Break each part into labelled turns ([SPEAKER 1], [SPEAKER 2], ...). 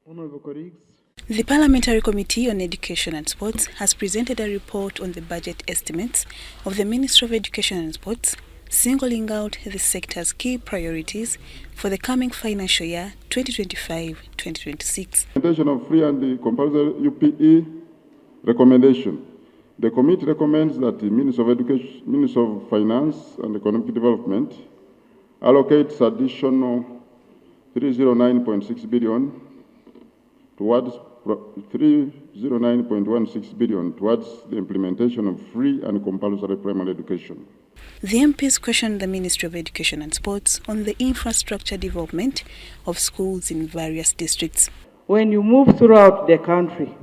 [SPEAKER 1] Honourable colleagues,
[SPEAKER 2] the Parliamentary Committee on Education and Sports has presented a report on the budget estimates of the Ministry of Education and Sports, singling out the sector's key priorities for the coming financial year 2025-2026.
[SPEAKER 1] Implementation of free and compulsory UPE recommendation. The committee recommends that the Ministry of Education, Ministry of Finance and Economic Development allocates additional 309.6 billion towards 309.16 billion towards the implementation of free and compulsory primary education.
[SPEAKER 2] The MPs questioned the Ministry of Education and Sports on the infrastructure development of schools in various districts.
[SPEAKER 3] When you move throughout the country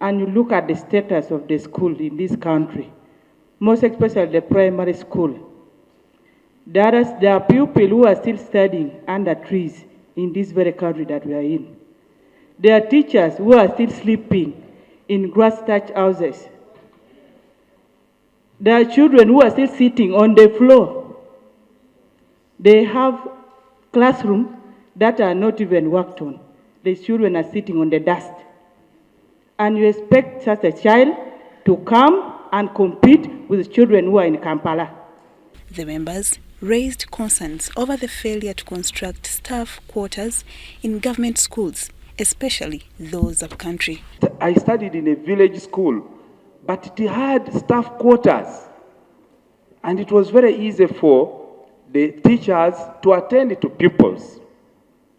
[SPEAKER 3] and you look at the status of the school in this country, most especially the primary school, there are people who are still studying under trees in this very country that we are in. There are teachers who are still sleeping in grass-thatched houses. There are children who are still sitting on the floor. They have classrooms that are not even worked on. The children are sitting on the dust. And you expect such a child to come and compete with children who are in Kampala.
[SPEAKER 2] The members raised concerns over the failure to construct staff quarters in government schools, especially those up country.
[SPEAKER 4] I studied in a village school, but it had staff quarters, and it was very easy for the teachers to attend to pupils.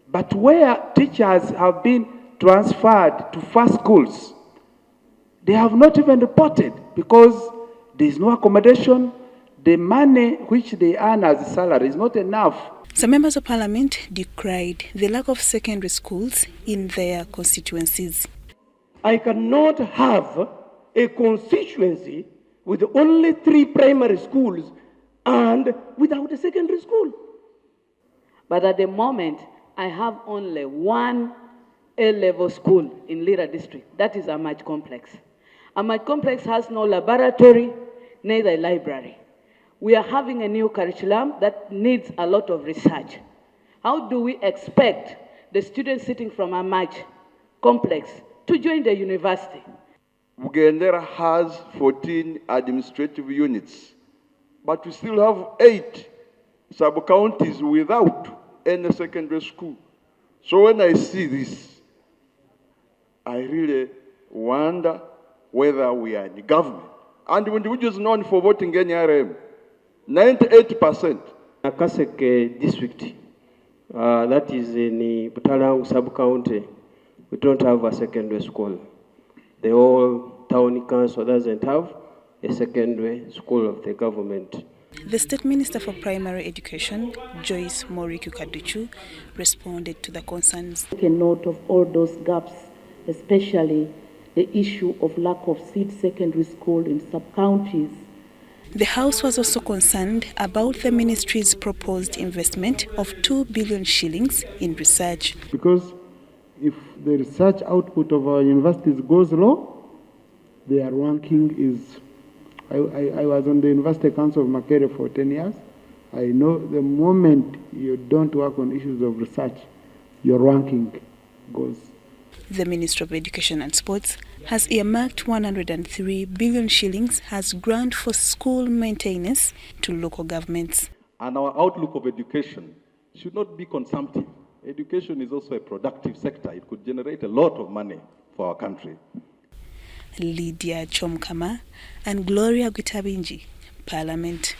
[SPEAKER 4] But where teachers have been transferred to first schools, they have not even reported because there is no accommodation. The money which they earn as a salary is not enough.
[SPEAKER 2] Some members of Parliament decried the lack of secondary schools in their constituencies.
[SPEAKER 5] I cannot have a constituency with only 3 primary schools and without a secondary school.
[SPEAKER 6] But at the moment, I have only 1 A-level school in Lira district. That is Amaj Complex. Amaj Complex has no laboratory, neither library. We are having a new curriculum that needs a lot of research. How do we expect the students sitting from Amaj Complex to join the university?
[SPEAKER 4] Bugendera has 14 administrative units, but we still have 8 sub-counties without any secondary school. So when I see this, I really wonder whether we are in the government. And the individuals known for voting NRM, 98%.
[SPEAKER 7] Kaseke district, that is in the Butalang sub-county, we don't have a secondary school. The whole town council doesn't have a secondary school of the government.
[SPEAKER 2] The State Minister for Primary Education, Joyce Moriku-Kaduchu, responded to the concerns.
[SPEAKER 8] Take a note of all those gaps, especially the issue of lack of seed secondary school in sub-counties.
[SPEAKER 2] The House was also concerned about the ministry's proposed investment of 2 billion shillings in research.
[SPEAKER 1] Because if the research output of our universities goes low, their ranking is... I was on the University Council of Makerere for 10 years. I know the moment you don't work on issues of research, your ranking goes.
[SPEAKER 2] The Ministry of Education and Sports has earmarked 103 billion shillings as grant for school maintenance to local governments.
[SPEAKER 9] And our outlook of education should not be consumptive. Education is also a productive sector. It could generate a lot of money for our country.
[SPEAKER 2] Lydia Chomkama and Gloria Gutabinji, Parliament.